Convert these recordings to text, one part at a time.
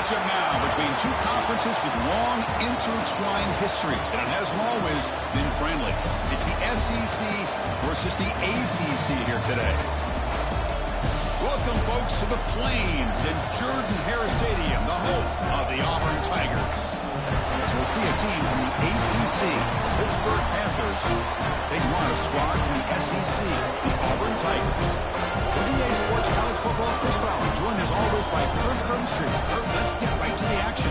matchup now between two conferences with long intertwined histories, and it hasn't always been friendly. It's the SEC versus the ACC here today. Welcome, folks, to the Plains in Jordan-Hare Stadium, the home of the Auburn Tigers. As we'll see a team from the ACC, Pittsburgh Panthers, taking on a squad from the SEC, the Auburn Tigers. EA Sports College Football, Chris Fowler, joined as always by Kurt Kernstreet. Kurt, let's get right to the action.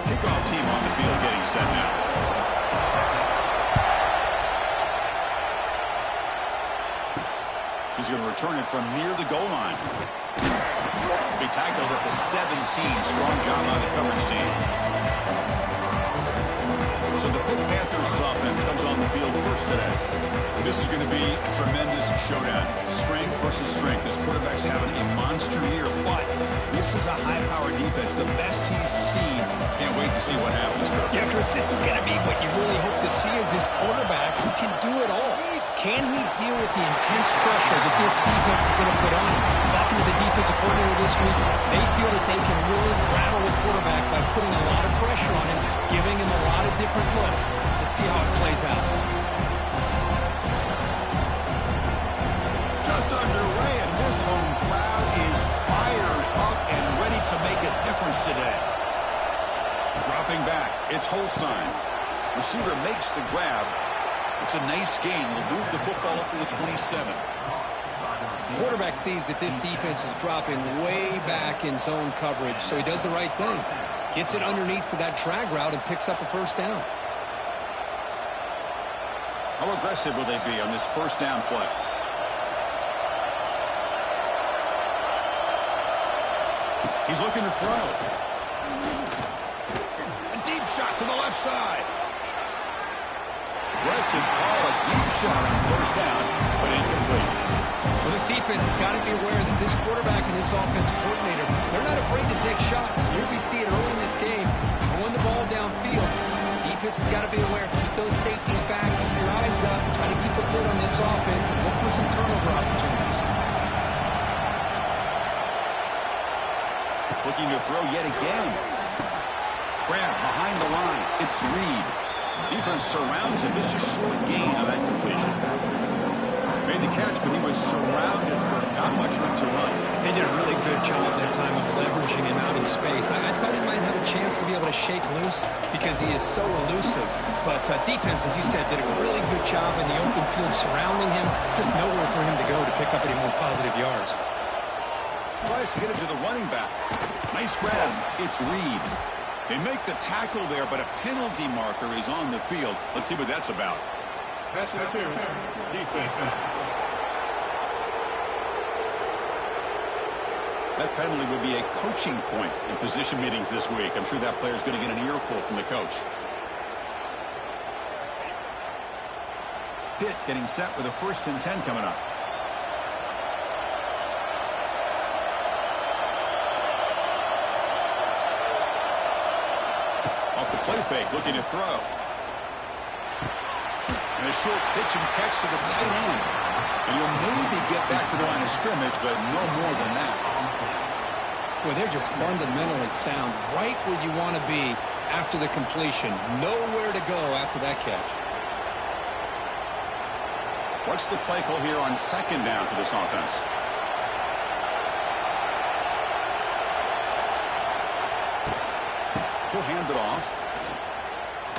Kickoff team on the field getting set now. He's going to return it from near the goal line. Be tackled at the 17. Strong job on the coverage team. So the Pitt Panthers offense comes on the field first today. This is going to be a tremendous showdown. Strength versus strength. This quarterback's having a monster year, but this is a high-powered defense, the best he's seen. Can't wait to see what happens, Kirk. Yeah, Chris, this is going to be what you really hope to see is this quarterback who can do it all. Can he deal with the intense pressure that this defense is going to put on him? Talking to the defensive coordinator this week, they feel that they can really rattle the quarterback by putting a lot of pressure on him, giving him a lot of different looks. Let's see how it plays out. Just underway, and this home crowd is fired up and ready to make a difference today. Dropping back, it's Holstein. Receiver makes the grab. It's a nice gain. We'll move the football up to the 27. Quarterback sees that this defense is dropping way back in zone coverage, so he does the right thing. Gets it underneath to that drag route and picks up a first down. How aggressive will they be on this first down play? He's looking to throw. A deep shot to the left side. Aggressive call, a deep shot on first down, but incomplete. Well, this defense has got to be aware that this quarterback and this offensive coordinator, they're not afraid to take shots. Here we see it early in this game, throwing the ball downfield. Defense has got to be aware. Keep those safeties back, keep your eyes up, try to keep a lid on this offense, and look for some turnover opportunities. Looking to throw yet again. Grab behind the line. It's Reed. Defense surrounds him. Just a short gain on that completion. Made the catch, but he was surrounded for not much room to run. They did a really good job that time of leveraging him out in space. I thought he might have a chance to be able to shake loose because he is so elusive. But defense, as you said, did a really good job in the open field surrounding him. Just nowhere for him to go to pick up any more positive yards. Tries to get it to the running back. Nice grab. It's Reed. They make the tackle there, but a penalty marker is on the field. Let's see what that's about. Pass interference. Defense. That penalty would be a coaching point in position meetings this week. I'm sure that player's going to get an earful from the coach. Pitt getting set with a 1st and 10 coming up. Off the play fake, looking to throw. And a short pitch and catch to the tight end. And you'll maybe get back to the line of scrimmage, but no more than that. Well, they're just fundamentally sound, right where you want to be after the completion. Nowhere to go after that catch. What's the play call here on 2nd down for this offense? He'll hand it off.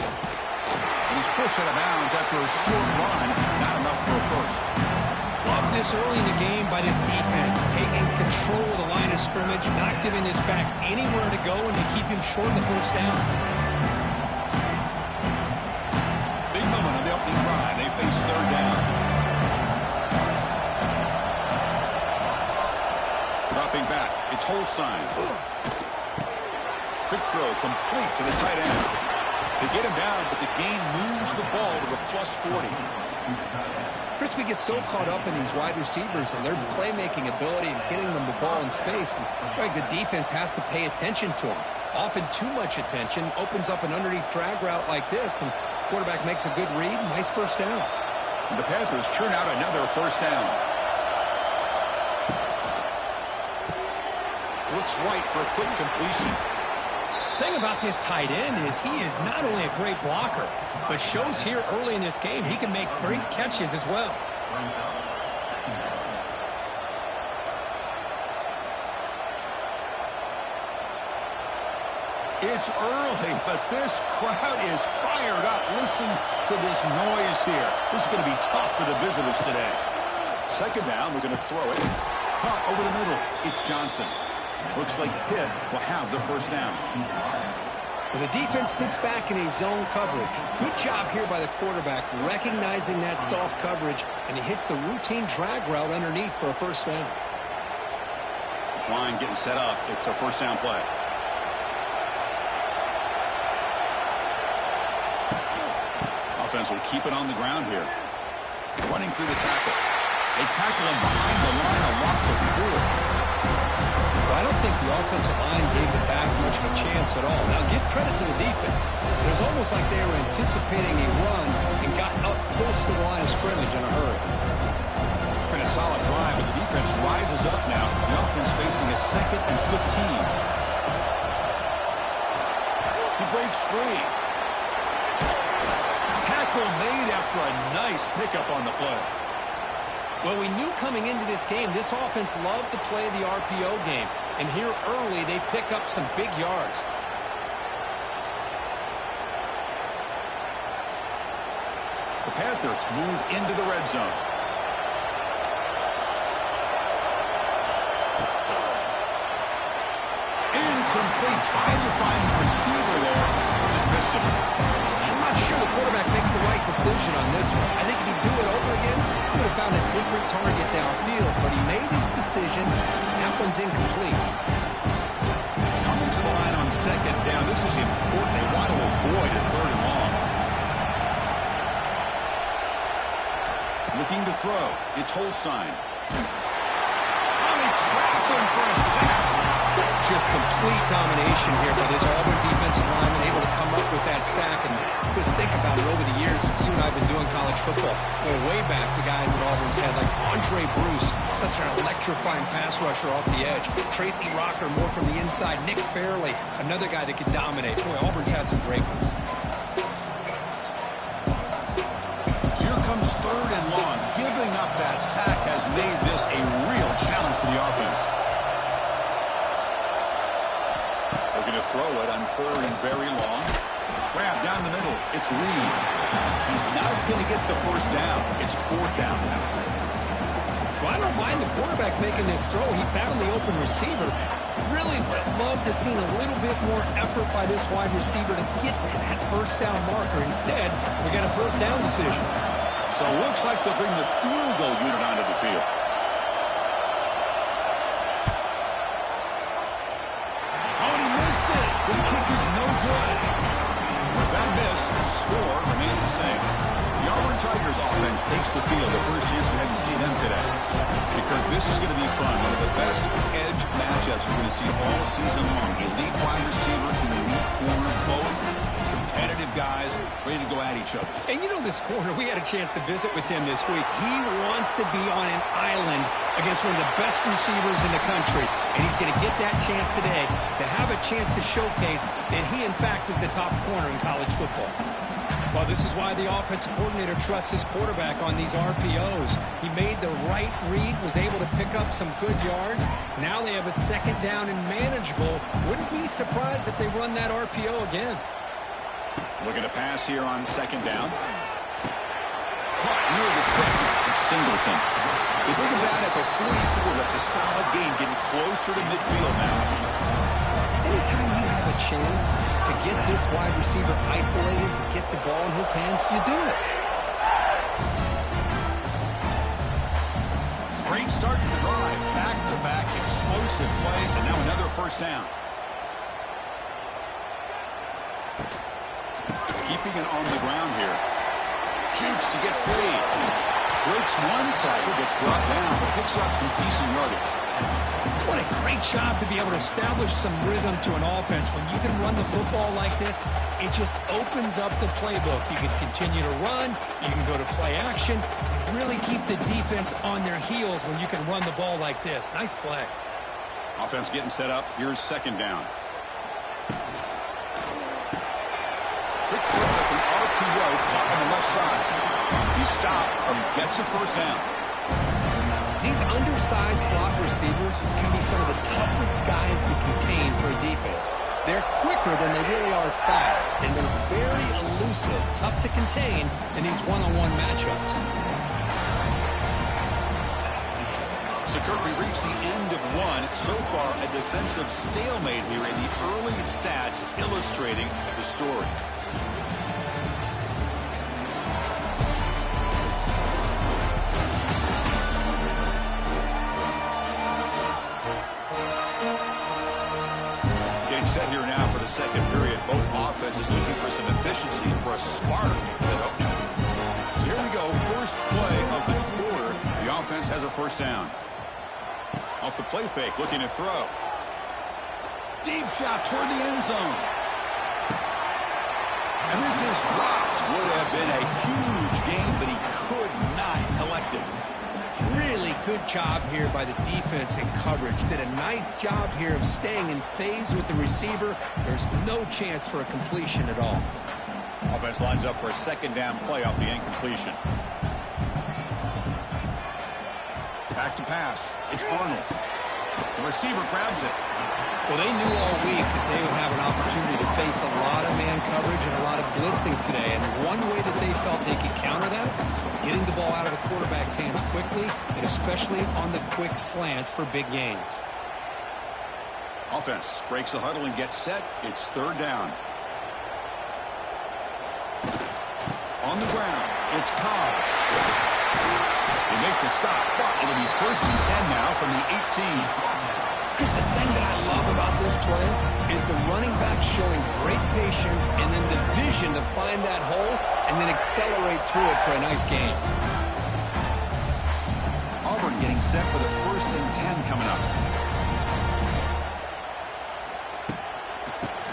And he's pushed out of bounds after a short run. Not enough for a first. Love this early in the game by this defense. Taking control of the line of scrimmage, not giving this back anywhere to go, and they keep him short of the first down. Big moment on the opening drive. They face 3rd down. Dropping back. It's Holstein. Quick throw complete to the tight end. They get him down, but the gain moves the ball to the +40. Crispy gets so caught up in these wide receivers and their playmaking ability and getting them the ball in space. And, Greg, the defense has to pay attention to him. Often too much attention opens up an underneath drag route like this, and quarterback makes a good read. Nice first down. The Panthers churn out another first down. Looks right for a quick completion. Thing about this tight end is he is not only a great blocker, but shows here early in this game he can make great catches as well. It's early, but this crowd is fired up. Listen to this noise here. This is going to be tough for the visitors today. Second down, we're going to throw it. Punt over the middle. It's Johnson. Looks like Pitt will have the first down. Well, the defense sits back in a zone coverage. Good job here by the quarterback recognizing that soft coverage, and he hits the routine drag route underneath for a first down. This line getting set up. It's a first down play. Offense will keep it on the ground here. Running through the tackle. They tackle him behind the line, a loss of 4. Well, I don't think the offensive line gave the back much of a chance at all. Now, give credit to the defense. It was almost like they were anticipating a run and got up close to the line of scrimmage in a hurry. And a solid drive, but the defense rises up now. The offense facing a 2nd and 15. He breaks free. Tackle made after a nice pickup on the play. Well, we knew coming into this game, this offense loved to play the RPO game. And here early, they pick up some big yards. The Panthers move into the red zone. Incomplete. Trying to find the receiver there. Just missed him. I'm not sure the quarterback makes the right decision on this one. I think if he'd do it over again, he would have found a different target downfield. But he made his decision. That one's incomplete. Coming to the line on second down. This is important. They want to avoid a 3rd and long. Looking to throw. It's Holstein. Oh, they trap him for a sack. Just complete domination here by this Auburn defensive lineman, able to come up with that sack. And just think about it over the years since you and I have been doing college football. Going way back to guys that Auburn's had like Andre Bruce, such an electrifying pass rusher off the edge. Tracy Rocker, more from the inside. Nick Fairley, another guy that could dominate. Boy, Auburn's had some great ones. So here comes 3rd and long. Giving up that sack has made this a real challenge for the offense. They're going to throw it on 3rd and very long. Grab down the middle. It's Reed. He's not going to get the first down. It's 4th down now. Well, I don't mind the quarterback making this throw. He found the open receiver. Really would have loved to see a little bit more effort by this wide receiver to get to that first down marker. Instead, we got a 1st down decision. So it looks like they'll bring the field goal unit onto the field. Oh, and he missed it. The kick is no good. With that miss, the score remains the same. The Auburn Tigers offense takes the field. The first chance we had to see them today. Because this is going to be fun. One of the best edge matchups we're going to see all season long. Elite wide receiver, elite corner, both competitive guys ready to go at each other. And you know this corner, we had a chance to visit with him this week. He wants to be on an island against one of the best receivers in the country. And he's going to get that chance today to have a chance to showcase that he, in fact, is the top corner in college football. Well, this is why the offensive coordinator trusts his quarterback on these RPOs. He made the right read, was able to pick up some good yards. Now they have a 2nd down and manageable. Wouldn't be surprised if they run that RPO again. Looking to pass here on 2nd down. Caught near the sticks. It's Singleton. They bring him down at the 44. That's a solid gain, getting closer to midfield now. Anytime you have a chance to get this wide receiver isolated, to get the ball in his hands, you do it. Great start to the drive. Back-to-back explosive plays, and now another first down. Keeping it on the ground here. Jukes to get free. Breaks one tackle, gets brought down, but picks up some decent yardage. What a great job to be able to establish some rhythm to an offense. When you can run the football like this, it just opens up the playbook. You can continue to run. You can go to play action. You really keep the defense on their heels when you can run the ball like this. Nice play. Offense getting set up. Here's second down. Quick throw. That's an RPO caught on the left side. He stopped or he gets a first down. These undersized slot receivers can be some of the toughest guys to contain for a defense. They're quicker than they really are fast, and they're very elusive, tough to contain in these one-on-one matchups. So, Kirk, we reached the end of one. So far, a defensive stalemate here in the early stats illustrating the story. Set here now for the second period. Both offenses looking for some efficiency for a smarter than opening. So here we go. First play of the quarter. The offense has a first down. Off the play fake, looking to throw. Deep shot toward the end zone. And this is dropped. Would have been a huge gain, but he could not collect it. Really good job here by the defense in coverage. Did a nice job here of staying in phase with the receiver. There's no chance for a completion at all. Offense lines up for a second down play off the incompletion. Back to pass. It's Arnold. The receiver grabs it. Well, they knew all week that they would have an opportunity to face a lot of man coverage and a lot of blitzing today. And one way that they felt they could counter that, getting the ball out of the quarterback's hands quickly, and especially on the quick slants for big gains. Offense breaks the huddle and gets set. It's third down. On the ground, it's Cobb. They make the stop, but it'll be first and 10 now from the 18. Chris, the thing that I love about this play is the running back showing great patience and then the vision to find that hole and then accelerate through it for a nice gain. Auburn getting set for the first and 10 coming up.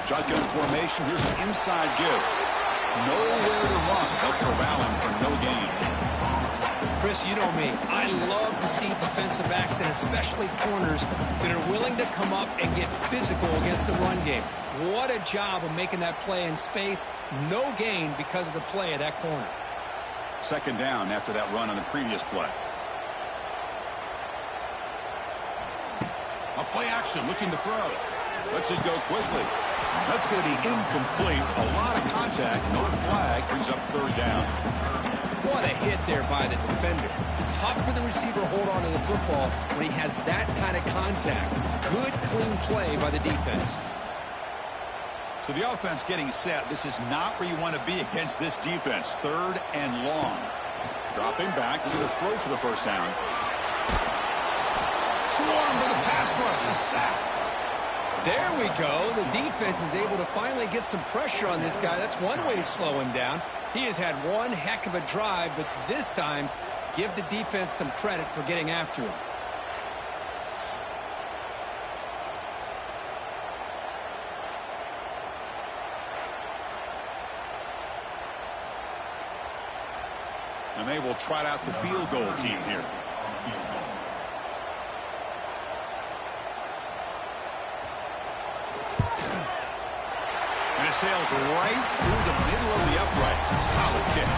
Shotgun formation. Here's an inside give. Nowhere to run. They'll corral him for no gain. Chris, you know me. I love to see defensive backs and especially corners that are willing to come up and get physical against the run game. What a job of making that play in space. No gain because of the play of that corner. Second down after that run on the previous play. A play action looking to throw. Lets it go quickly. That's going to be incomplete. A lot of contact. No flag. Brings up third down. What a hit there by the defender. Tough for the receiver to hold on to the football when he has that kind of contact. Good, clean play by the defense. So the offense getting set. This is not where you want to be against this defense. Third and long. Dropping back. Looking to throw for the first down. Swarm for the pass rush. A sack. There we go. The defense is able to finally get some pressure on this guy. That's one way to slow him down. He has had one heck of a drive, but this time, give the defense some credit for getting after him. And they will trot out the field goal team here. And it sails right through the middle of the uprights. Solid kick.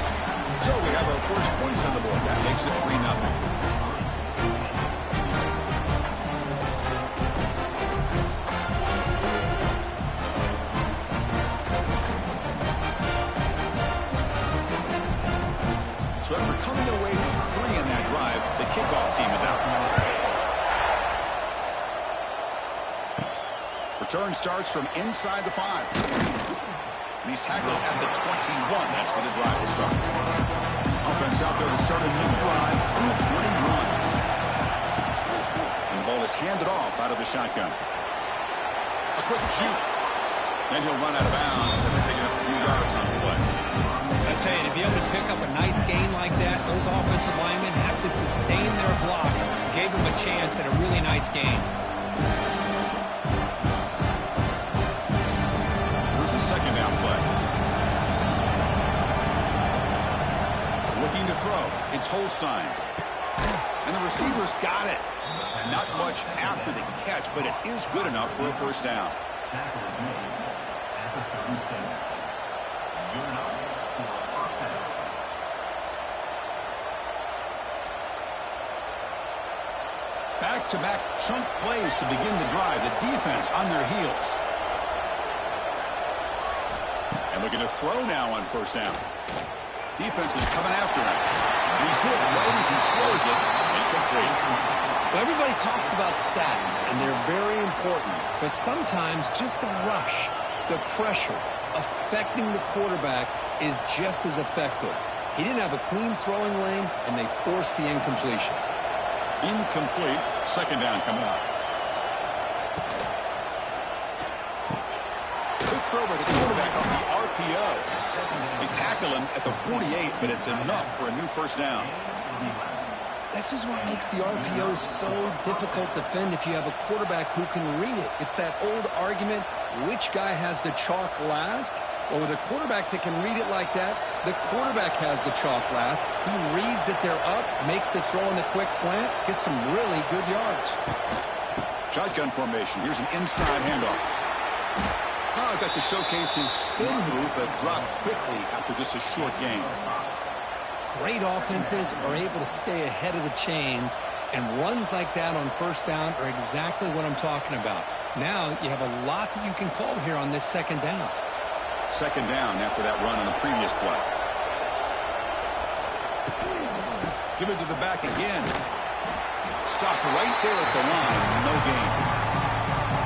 So we have our first points on the board. That makes it 3-0. So after coming away with 3 in that drive, the kickoff team is out. Return starts from inside the 5. And he's tackled at the 21. That's where the drive will start. Offense out there to start a new drive on the 21. And the ball is handed off out of the shotgun. A quick shoot. Then he'll run out of bounds and they're picking up a few yards on the play. That Tell you, to be able to pick up a nice gain like that, those offensive linemen have to sustain their blocks. Gave them a chance at a really nice gain. Here's the second down play. Looking to throw. It's Holstein. And the receiver's got it. Not much after the catch, but it is good enough for a first down. Back-to-back chunk plays to begin the drive. The defense on their heels. And looking to throw now on first down. Defense is coming after him. And he's hit right as he throws it. Incomplete. Well, everybody talks about sacks, and they're very important. But sometimes just the rush, the pressure, affecting the quarterback is just as effective. He didn't have a clean throwing lane, and they forced the incompletion. Incomplete. Second down coming up. Quick throw by the quarterback off the RPO. They tackle him at the 48, but it's enough for a new first down. This is what makes the RPO so difficult to defend if you have a quarterback who can read it. It's that old argument, which guy has the chalk last? Well, with a quarterback that can read it like that, the quarterback has the chalk last. He reads that they're up, makes the throw in the quick slant, gets some really good yards. Shotgun formation. Here's an inside handoff. Oh, got to showcase his spin move, but dropped quickly after just a short gain. Great offenses are able to stay ahead of the chains, and runs like that on first down are exactly what I'm talking about. Now you have a lot that you can call here on this second down. Second down after that run on the previous play. Give it to the back again. Stopped right there at the line. No gain.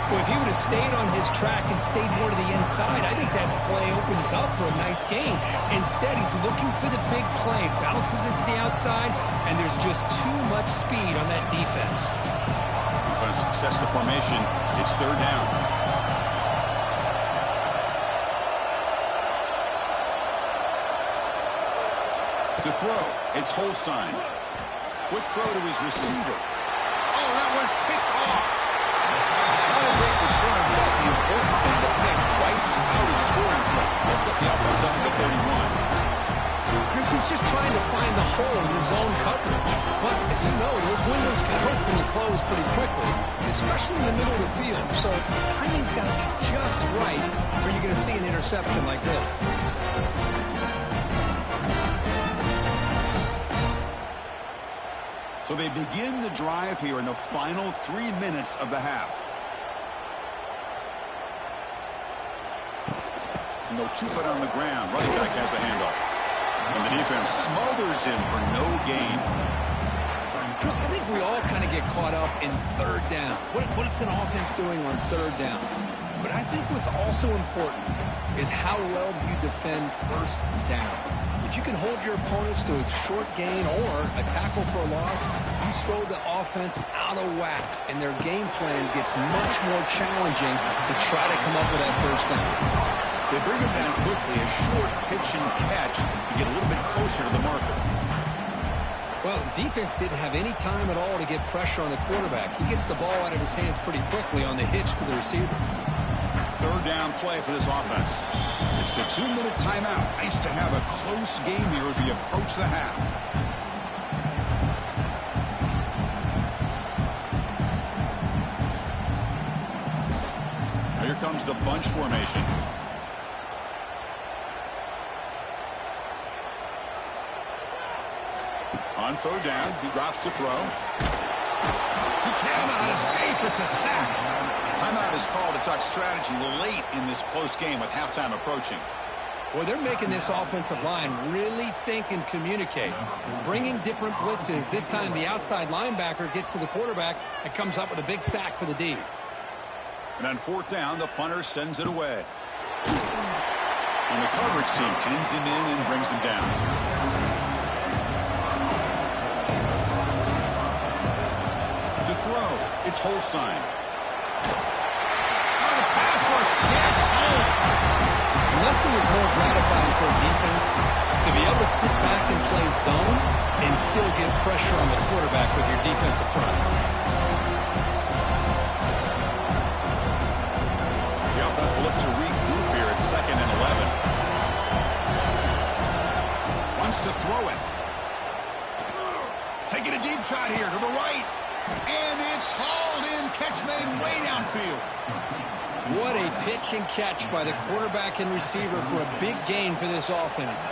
Well, if he would have stayed on his track and stayed more to the inside, I think that play opens up for a nice gain. Instead, he's looking for the big play, bounces it to the outside, and there's just too much speed on that defense. Defense sets the formation. It's third down. To throw, it's Holstein. Quick throw to his receiver. Oh, that one's picked off. Not a great return, but the important thing, the pick wipes out his scoring threat. They'll set the offense up at 31. Chris, he's just trying to find the hole in his zone coverage. But, as you know, those windows can open and close pretty quickly, especially in the middle of the field. So, timing's got to be just right, or you're going to see an interception like this. So they begin the drive here in the final 3 minutes of the half. And they'll keep it on the ground. Running back has the handoff. And the defense smothers him for no gain. Chris, I think we all kind of get caught up in third down. What's an offense doing on third down? But I think what's also important is how well do you defend first down. If you can hold your opponents to a short gain or a tackle for a loss, you throw the offense out of whack, and their game plan gets much more challenging to try to come up with that first down. They bring him down quickly, a short pitch and catch to get a little bit closer to the marker. Well, defense didn't have any time at all to get pressure on the quarterback. He gets the ball out of his hands pretty quickly on the hitch to the receiver. Third down play for this offense. It's the 2-minute timeout. Nice to have a close game here as we approach the half. Now here comes the bunch formation. On third down, he drops to throw. He cannot escape. It's a sack. Timeout is called to talk strategy late in this close game with halftime approaching. Well, they're making this offensive line really think and communicate. Bringing different blitzes. This time the outside linebacker gets to the quarterback and comes up with a big sack for the D. And on fourth down, the punter sends it away. And the coverage team pins him in and brings him down. To throw, it's Holstein. Nothing is more gratifying for a defense To be able to sit back and play zone and still get pressure on the quarterback with your defensive front. The offense will look to regroup here at 2nd and 11. Wants to throw it. Taking a deep shot here to the right. And it's hauled in. Catch made way downfield. What a pitch and catch by the quarterback and receiver for a big gain for this offense.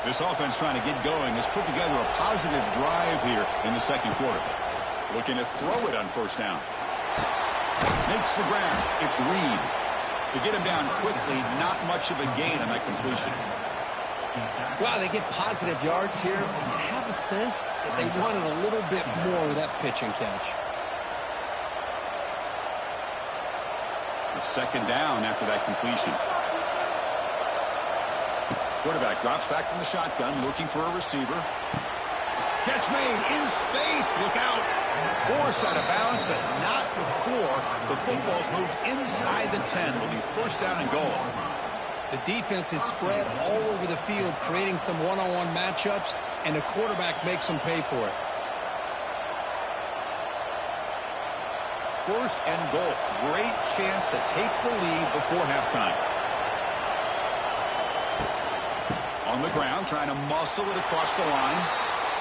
This offense trying to get going has put together a positive drive here in the second quarter. Looking to throw it on 1st down. Makes the ground. It's Reed. To get him down quickly, not much of a gain on that completion. Wow, they get positive yards here. You have a sense that they wanted a little bit more with that pitch and catch. It's 2nd down after that completion. Quarterback drops back from the shotgun, looking for a receiver. Catch made in space. Look out. Forced out of bounds, but not before the football's moved inside the 10. Will be 1st down and goal. The defense is spread all over the field, creating some one-on-one matchups, and the quarterback makes them pay for it. 1st and goal. Great chance to take the lead before halftime. On the ground, trying to muscle it across the line.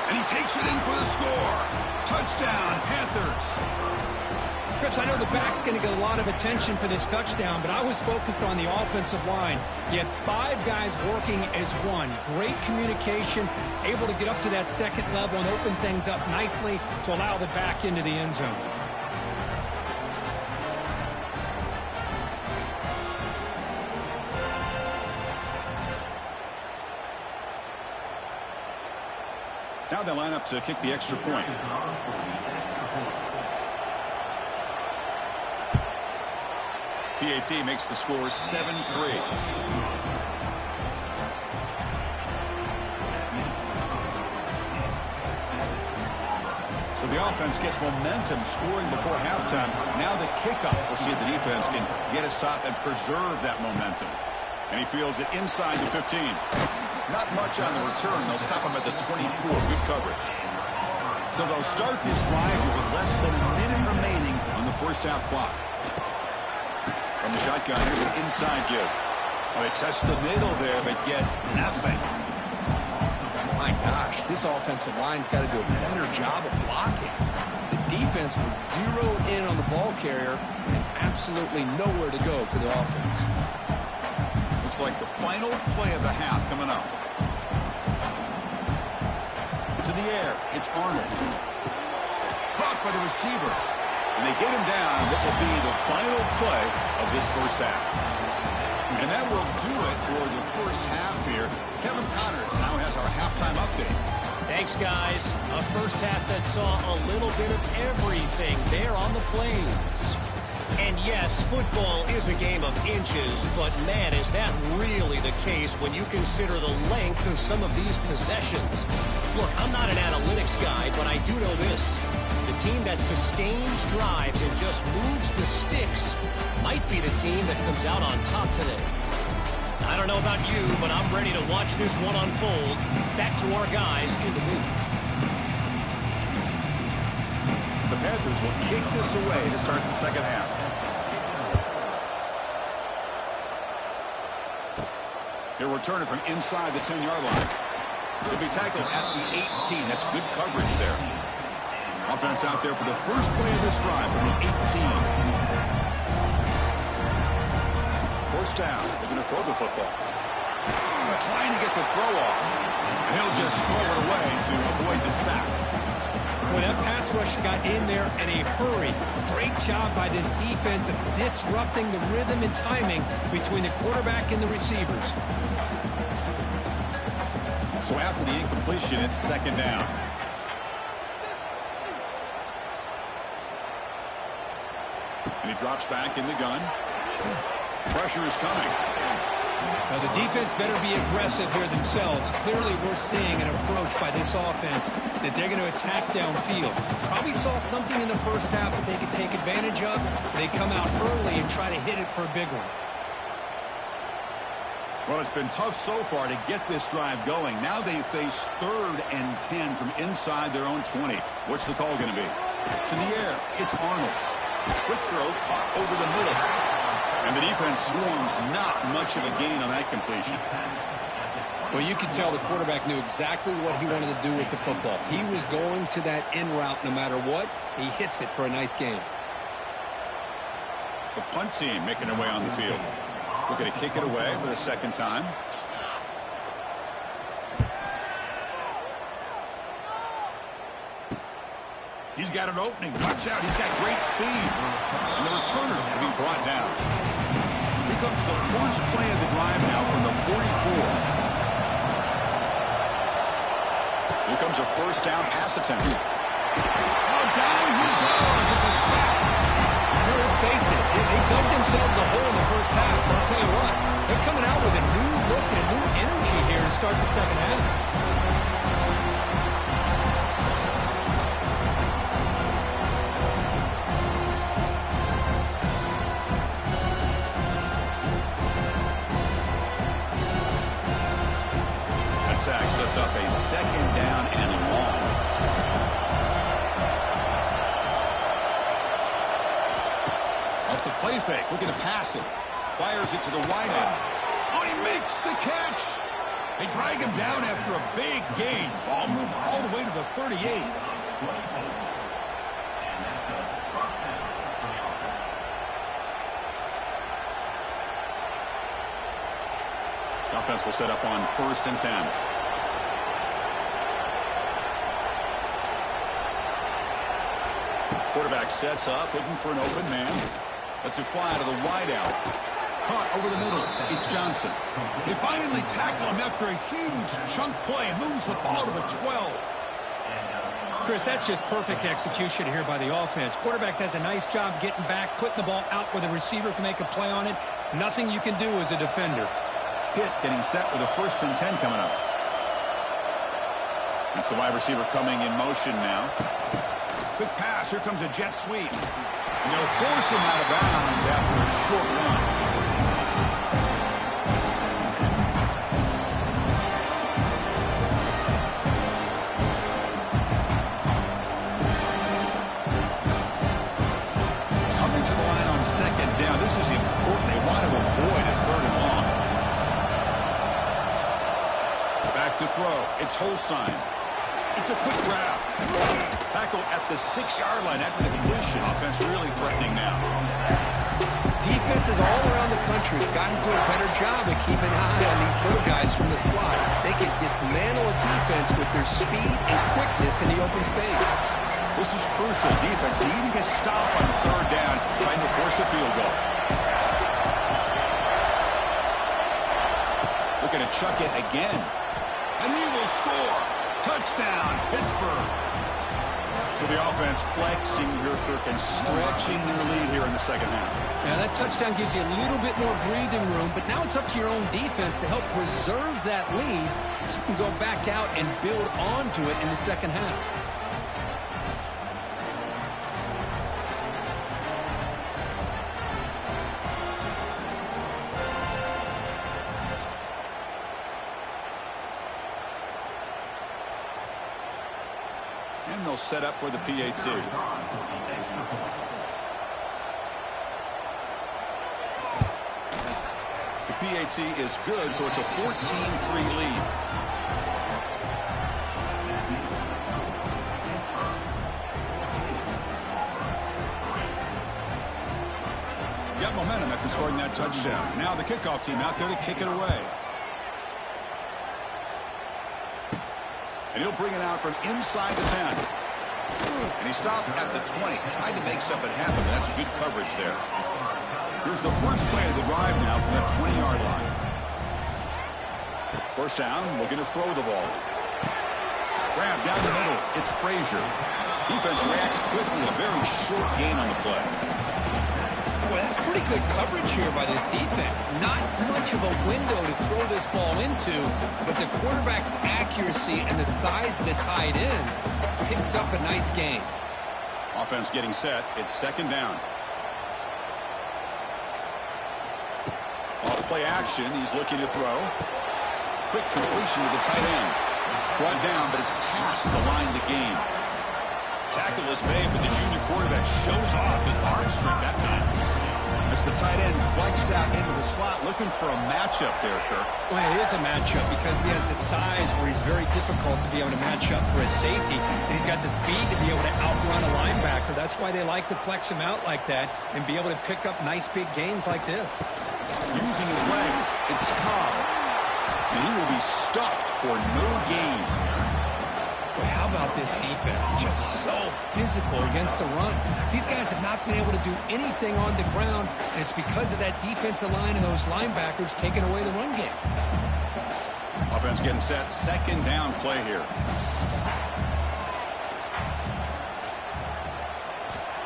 And he takes it in for the score. Touchdown, Panthers. Chris, I know the back's going to get a lot of attention for this touchdown, but I was focused on the offensive line. You had 5 guys working as one. Great communication, able to get up to that 2nd level and open things up nicely to allow the back into the end zone. Now they line up to kick the extra point. PAT makes the score 7-3. So the offense gets momentum scoring before halftime. Now the kickoff. We'll see if the defense can get his top and preserve that momentum. And he fields it inside the 15. Not much on the return. They'll stop him at the 24. Good coverage. So they'll start this drive with less than a minute remaining on the 1st half clock. From the shotgun, here's an inside give. Well, they test the middle there, but get nothing. My gosh, this offensive line's got to do a better job of blocking. The defense was zeroed in on the ball carrier and absolutely nowhere to go for the offense. Looks like the final play of the half coming up. To the air, it's Arnold. Caught by the receiver. And they get him down. What will be the final play of this 1st half. And that will do it for the 1st half here. Kevin Connors now has our halftime update. Thanks, guys. A 1st half that saw a little bit of everything there on the plains. And yes, football is a game of inches, but man, is that really the case when you consider the length of some of these possessions. Look, I'm not an analytics guy, but I do know this. The team that sustains drives and just moves the sticks might be the team that comes out on top today. I don't know about you, but I'm ready to watch this one unfold. Back to our guys in the booth. The Panthers will kick this away to start the 2nd half. He'll return it from inside the 10-yard line. He'll be tackled at the 18. That's good coverage there. Offense out there for the first play of this drive from the 18. 1st down. They're going to throw the football. Trying to get the throw off. And he'll just throw it away to avoid the sack. Well, that pass rush got in there in a hurry. Great job by this defense of disrupting the rhythm and timing between the quarterback and the receivers. So after the incompletion, it's 2nd down. And he drops back in the gun. Pressure is coming. Now, the defense better be aggressive here themselves. Clearly, we're seeing an approach by this offense that they're going to attack downfield. Probably saw something in the first half that they could take advantage of. They come out early and try to hit it for a big one. Well, it's been tough so far to get this drive going. Now they face 3rd and 10 from inside their own 20. What's the call going to be? To the air, it's Arnold. Quick throw, caught over the middle. And the defense swarms, not much of a gain on that completion. Well, you could tell the quarterback knew exactly what he wanted to do with the football. He was going to that in route no matter what. He hits it for a nice gain. The punt team making their way on the field. We're going to kick it away for the second time. He's got an opening. Watch out. He's got great speed. And the returner will be brought down. Here comes the first play of the drive now from the 44. Here comes a first down pass attempt. Oh, down he goes. It's a sack. Let's face it, they dug themselves a hole in the first half, but I'll tell you what, they're coming out with a new look and a new energy here to start the second half. That sack sets up a second down and long. The play fake, looking to pass it. Fires it to the wide end. Oh, he makes the catch. They drag him down after a big gain. Ball moved all the way to the 38. The offense will set up on 1st and 10. Quarterback sets up, looking for an open man. Lets it fly out of the wideout. Caught over the middle. It's Johnson. They finally tackle him after a huge chunk play. Moves the ball to the 12. Chris, that's just perfect execution here by the offense. Quarterback does a nice job getting back, putting the ball out where the receiver can make a play on it. Nothing you can do as a defender. Pitt getting set with a 1st and 10 coming up. That's the wide receiver coming in motion now. Quick pass. Here comes a jet sweep. And they'll force him out of bounds after a short run. Coming to the line on 2nd down. This is important. They want to avoid a 3rd and long. Back to throw. It's Holstein. It's a quick grab. Tackle at the 6-yard line after the completion. Offense really threatening now. Defenses all around the country have got to do a better job of keeping an eye on these little guys from the slot. They can dismantle a defense with their speed and quickness in the open space. This is crucial. Defense needing a stop on 3rd down, trying to force a field goal. Looking to chuck it again. And he will score. Touchdown, Pittsburgh. So the offense flexing here, Kirk, and stretching their lead here in the second half. Now that touchdown gives you a little bit more breathing room, but now it's up to your own defense to help preserve that lead so you can go back out and build onto it in the second half. And they'll set up for the PAT. The PAT is good, so it's a 14-3 lead. Got momentum after scoring that touchdown. Now the kickoff team out there to kick it away. And he'll bring it out from inside the 10. And he stopped at the 20. Tried to make something happen, but that's good coverage there. Here's the first play of the drive now from that 20-yard line. First down, looking to throw the ball. Grab down the middle. It's Frazier. Defense reacts quickly. A very short gain on the play. Boy, that's pretty good coverage here by this defense. Not much of a window to throw this ball into, but the quarterback's accuracy and the size of the tight end picks up a nice gain. Offense getting set. It's second down. Off play action. He's looking to throw. Quick completion to the tight end. Brought down, but it's past the line to gain. Tackle is made, but the junior quarterback shows off his arm strength that time. As the tight end flex out into the slot, looking for a matchup there, Kirk. Well, it is a matchup because he has the size where he's very difficult to be able to match up for his safety. And he's got the speed to be able to outrun a linebacker. That's why they like to flex him out like that and be able to pick up nice big gains like this. Using his legs, it's Cobb. And he will be stuffed for no gain. Boy, how about this defense? Just so physical against the run. These guys have not been able to do anything on the ground, and it's because of that defensive line and those linebackers taking away the run game. Offense getting set. Second down play here.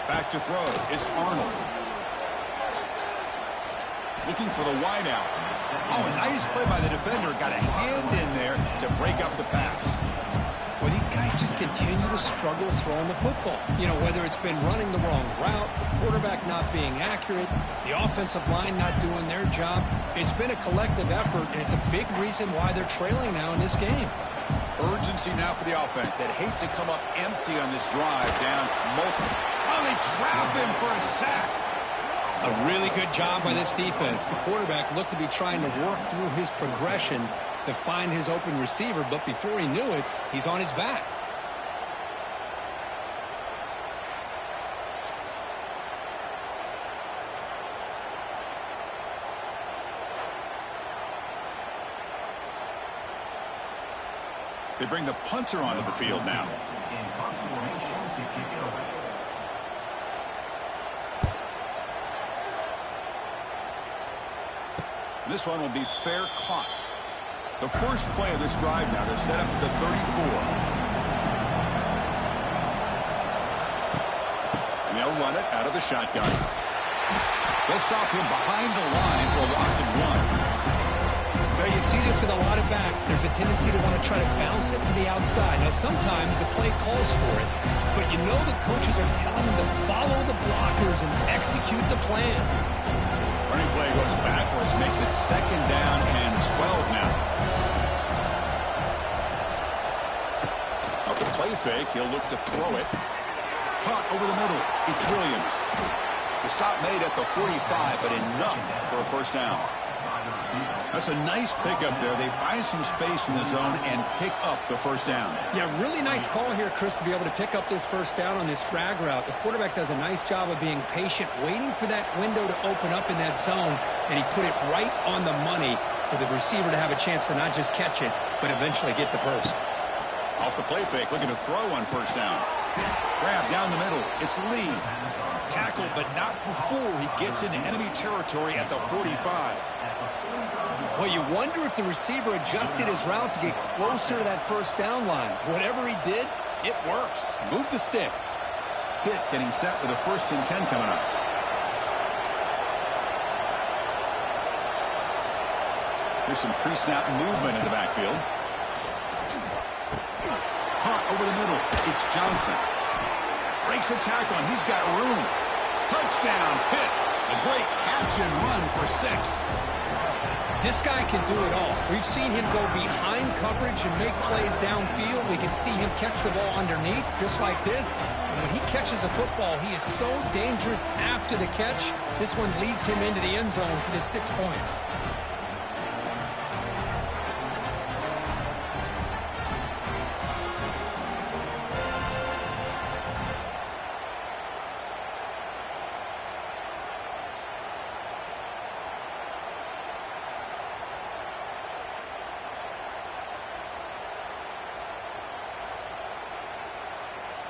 Back to throw. It's Arnold. Looking for the wideout. Oh, a nice play by the defender. Got a hand in there to break up the pass. Well, these guys just continue to struggle throwing the football. You know, whether it's been running the wrong route, the quarterback not being accurate, the offensive line not doing their job. It's been a collective effort, and it's a big reason why they're trailing now in this game. Urgency now for the offense. They'd hate to come up empty on this drive, down multiple. Oh, they trap him for a sack. A really good job by this defense. The quarterback looked to be trying to work through his progressions to find his open receiver, but before he knew it, he's on his back. They bring the punter onto the field now. This one will be fair caught. The first play of this drive now, they're set up at the 34. And they'll run it out of the shotgun. They'll stop him behind the line for a loss of 1. Now you see this with a lot of backs. There's a tendency to want to try to bounce it to the outside. Now sometimes the play calls for it, but you know the coaches are telling them to follow the blockers and execute the plan. Running play goes backwards, makes it second down and 12 now. Off the play fake, he'll look to throw it. Caught over the middle. It's Williams. The stop made at the 45, but enough for a first down. That's a nice pickup there. They find some space in the zone and pick up the first down. Yeah, really nice call here, Chris, to be able to pick up this first down on this drag route. The quarterback does a nice job of being patient, waiting for that window to open up in that zone, and he put it right on the money for the receiver to have a chance to not just catch it, but eventually get the first. Off the play fake, looking to throw on first down. Grab down the middle. It's Lee. Tackled, but not before he gets into enemy territory at the 45. Well, you wonder if the receiver adjusted his route to get closer to that first down line. Whatever he did, it works. Move the sticks. Pitt getting set with a 1st and 10 coming up. There's some pre-snap movement in the backfield. Caught over the middle. It's Johnson. Breaks a tackle, and he's got room. Touchdown, Pitt. A great catch and run for 6. This guy can do it all. We've seen him go behind coverage and make plays downfield. We can see him catch the ball underneath, just like this. And when he catches a football, he is so dangerous after the catch. This one leads him into the end zone for the 6 points.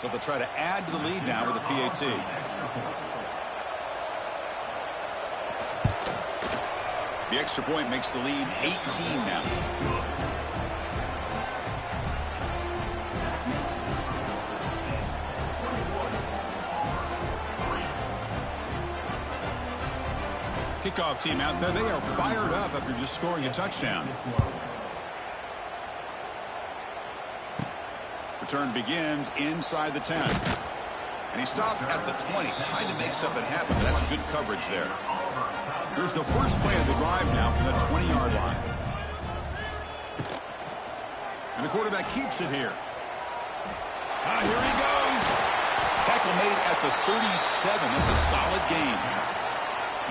So they'll try to add to the lead now with a PAT. The extra point makes the lead 18 now. kickoff team out there. They are fired up after just scoring a touchdown. Return begins inside the 10. And he stopped at the 20, trying to make something happen, but that's good coverage there. Here's the first play of the drive now from the 20-yard line. And the quarterback keeps it here. Here he goes. Tackle made at the 37. That's a solid gain.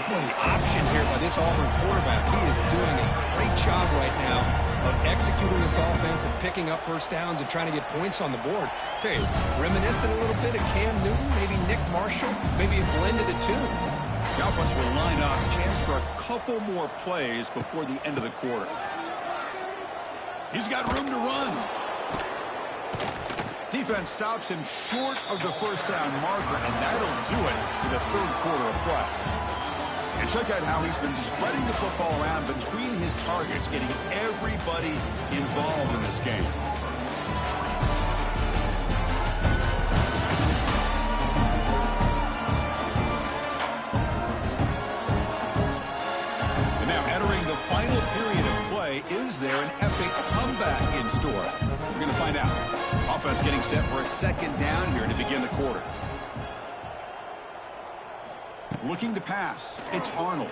Boy, the option here by this Auburn quarterback, he is doing a great job right now of executing this offense and picking up first downs and trying to get points on the board. Tell you, reminiscent a little bit of Cam Newton, maybe Nick Marshall, maybe a blend of the two. The offense will line up, chance for a couple more plays before the end of the quarter. He's got room to run. Defense stops him short of the first down marker, and that'll do it for the third quarter of play. And check out how he's been spreading the football around between his targets, getting everybody involved in this game. And now entering the final period of play, is there an epic comeback in store? We're going to find out. Offense getting set for a second down here to begin the quarter. Looking to pass. It's Arnold.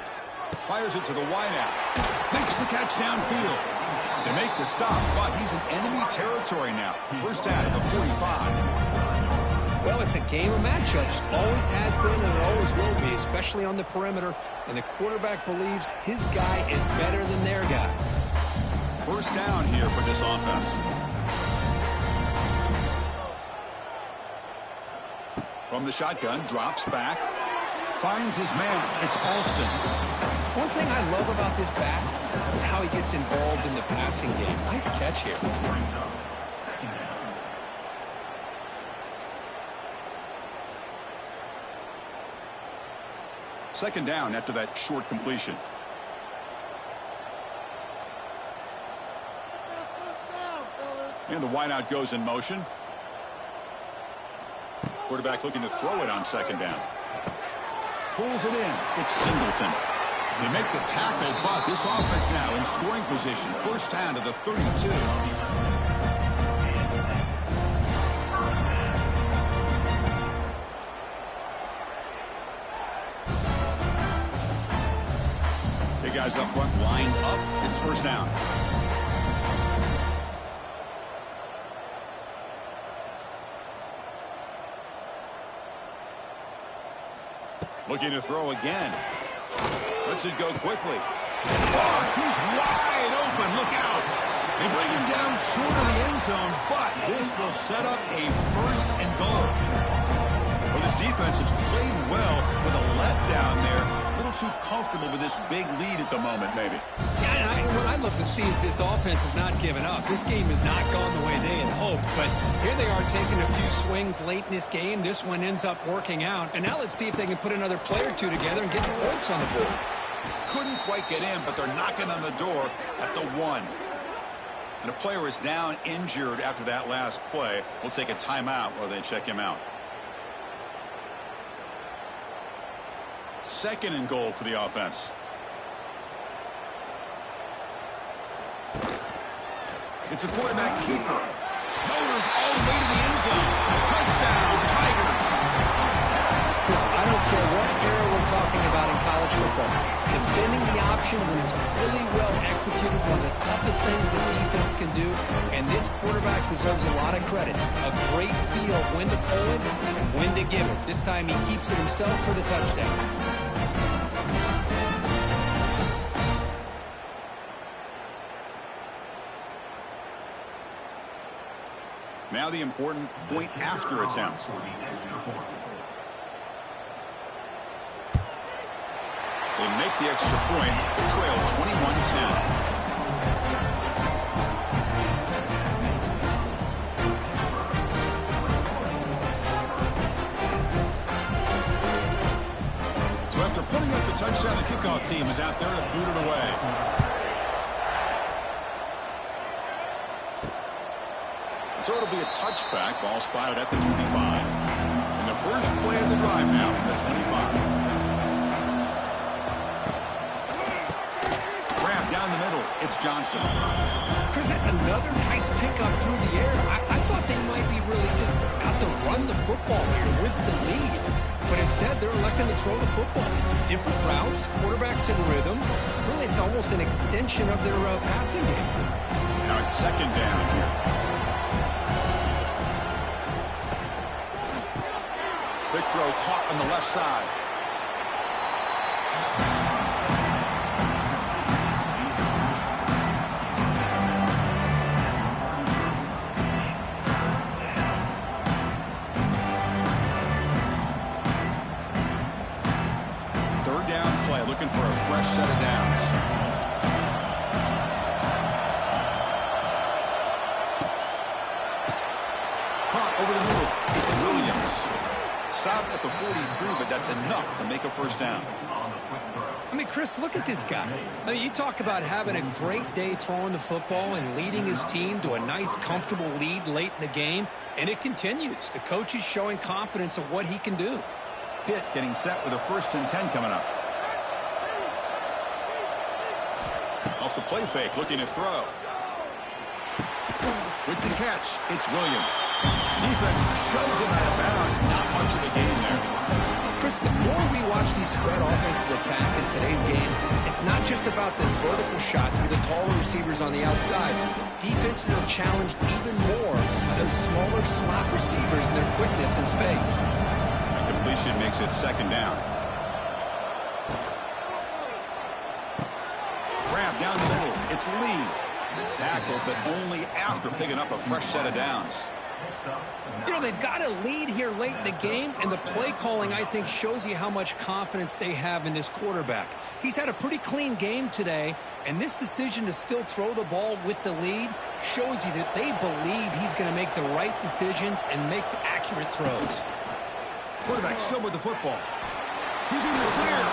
Fires it to the wideout. Makes the catch downfield. They make the stop, but he's in enemy territory now. First down at the 45. Well, it's a game of matchups. Always has been and it always will be, especially on the perimeter. And the quarterback believes his guy is better than their guy. First down here for this offense. From the shotgun, drops back. Finds his man. It's Alston. One thing I love about this back is how he gets involved in the passing game. Nice catch here. Second down after that short completion. And the wideout goes in motion. Quarterback looking to throw it on second down. Pulls it in. It's Singleton. They make the tackle, but this offense now in scoring position. First down to the 32. Big guys up front, lined up. It's first down. Looking to throw again. Lets it go quickly. Oh, he's wide open. Look out. They bring him down short of the end zone, but this will set up a first and goal. Well, this defense has played well with a letdown there. A little too comfortable with this big lead at the moment, maybe. Yeah, and what I'd love to see is this offense has not given up. This game has not gone the way they had hoped, but here they are taking a few swings late in this game. This one ends up working out, and now let's see if they can put another play or two together and get the points on the board. Couldn't quite get in, but they're knocking on the door at the 1. And a player is down injured after that last play. We'll take a timeout while they check him out. Second and goal for the offense. It's a quarterback keeper. Motors all the way to the end zone. Touchdown, Tigers. Chris, I don't care what era we're talking about in college football. Defending the option when it's really well executed, one of the toughest things that defense can do, and this quarterback deserves a lot of credit. A great feel of when to pull it and when to give it. This time he keeps it himself for the touchdown. Now the important point after attempt. They make the extra point. They trail 21-10. So after putting up the touchdown, the kickoff team is out there to boot it away. So it'll be a touchback. Ball spotted at the 25. And the first play of the drive now from the 25. It's Johnson. Chris, that's another nice pickup through the air. I thought they might be really just out to run the football here with the lead. But instead, they're electing to throw the football. Different routes, quarterbacks in rhythm. Really, it's almost an extension of their passing game. Now it's second down here. Big throw caught on the left side. Third down play, looking for a fresh set of downs. Caught over the middle. It's Williams. Stopped at the 43, but that's enough to make a first down. I mean, Chris, look at this guy. I mean, you talk about having a great day throwing the football and leading his team to a nice, comfortable lead late in the game, and it continues. The coach is showing confidence of what he can do. Pitt getting set with a 1st and 10 coming up. Off the play fake, looking to throw. With the catch, it's Williams. Defense shoves him out of bounds. Not much of a gain there. Chris, the more we watch these spread offenses attack in today's game, it's not just about the vertical shots with the taller receivers on the outside. Defenses are challenged even more by those smaller slot receivers and their quickness in space. A completion makes it second down. Grab down the middle. It's Lee. Tackle, but only after picking up a fresh set of downs. You know, they've got a lead here late in the game, and the play calling, I think, shows you how much confidence they have in this quarterback. He's had a pretty clean game today, and this decision to still throw the ball with the lead shows you that they believe he's going to make the right decisions and make accurate throws. Quarterback still with the football. He's in the clear.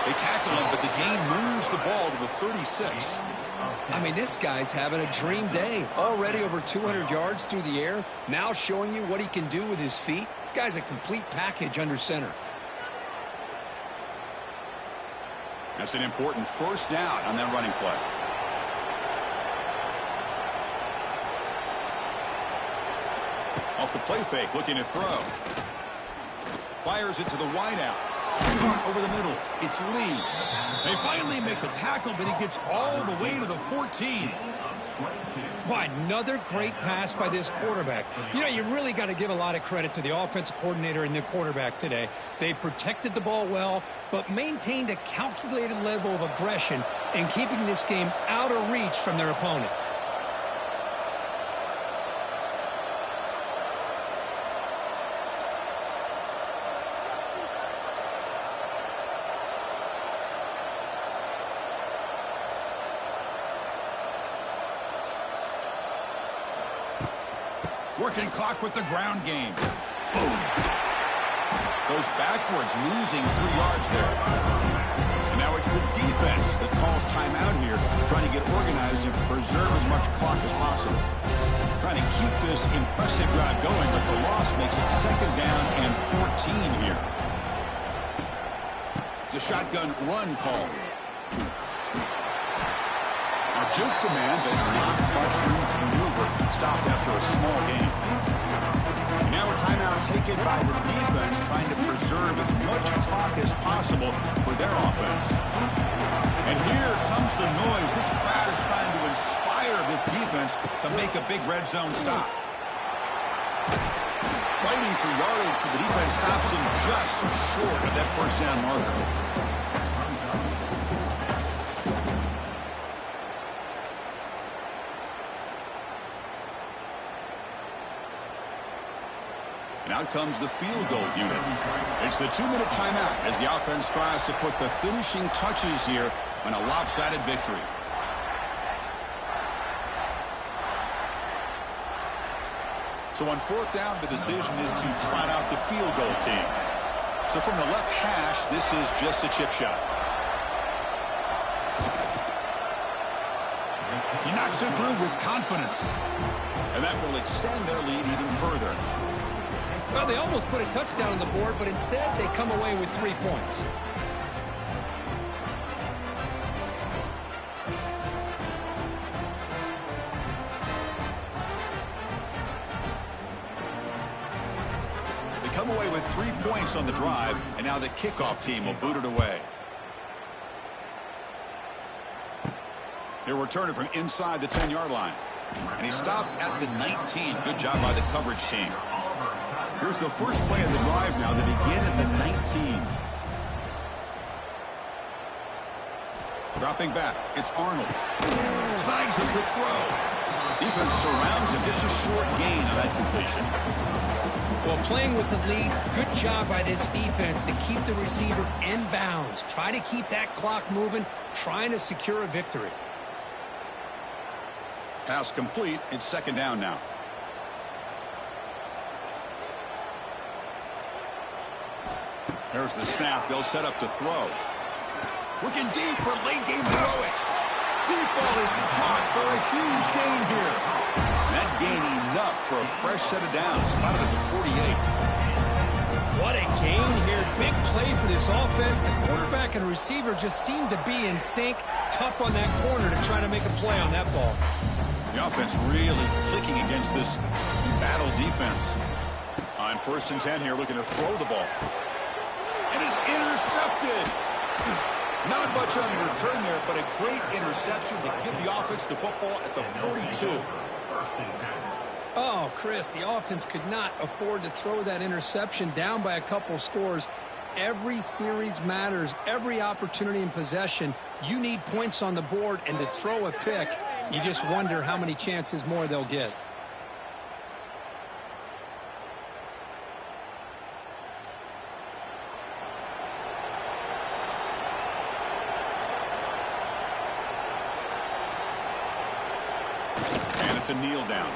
They tackle him, but the gain moves the ball to the 36. I mean, this guy's having a dream day. Already over 200 yards through the air. Now showing you what he can do with his feet. This guy's a complete package under center. That's an important first down on that running play. Off the play fake, looking to throw. Fires it to the wideout. Over the middle, it's Lee. They finally make the tackle, but he gets all the way to the 14. Why, another great pass by this quarterback. You know, you really got to give a lot of credit to the offensive coordinator and the quarterback today. They protected the ball well, but maintained a calculated level of aggression in keeping this game out of reach from their opponent. Working clock with the ground game. Boom. Goes backwards, losing 3 yards there. And now it's the defense that calls timeout here, trying to get organized and preserve as much clock as possible. Trying to keep this impressive drive going, but the loss makes it second down and 14 here. It's a shotgun run call. A juke to man, but not much room to maneuver. Stopped after a small gain. And now a timeout taken by the defense, trying to preserve as much clock as possible for their offense. And here comes the noise. This crowd is trying to inspire this defense to make a big red zone stop. Fighting for yardage, but the defense stops him just short of that first down marker. And out comes the field goal unit. It's the 2-minute timeout as the offense tries to put the finishing touches here on a lopsided victory. So on 4th down, the decision is to trot out the field goal team. So from the left hash, this is just a chip shot. He knocks it through with confidence. And that will extend their lead even further. Well, they almost put a touchdown on the board, but instead they come away with 3 points. come away with 3 points on the drive, and now the kickoff team will boot it away. He'll return it from inside the 10-yard line. And he stopped at the 19. Good job by the coverage team. Here's the first play of the drive now. They begin at the 19. Dropping back. It's Arnold. Snags a quick throw. Defense surrounds him. Just a short gain on that completion. Well, playing with the lead, good job by this defense to keep the receiver in bounds. Try to keep that clock moving, trying to secure a victory. Pass complete. It's second down now. There's the snap. They'll set up to throw. Looking deep for late game heroics. Deep ball is caught for a huge gain here. That gain enough for a fresh set of downs. Spotted at the 48. What a gain here. Big play for this offense. The quarterback and receiver just seem to be in sync. Tough on that corner to try to make a play on that ball. The offense really clicking against this battle defense. On 1st and 10 here, looking to throw the ball. And is intercepted. Not much on the return there, but a great interception to give the offense the football at the 42. Oh, Chris, the offense could not afford to throw that interception down by a couple scores. Every series matters. Every opportunity in possession. You need points on the board, and to throw a pick, you just wonder how many chances more they'll get. And it's a kneel down.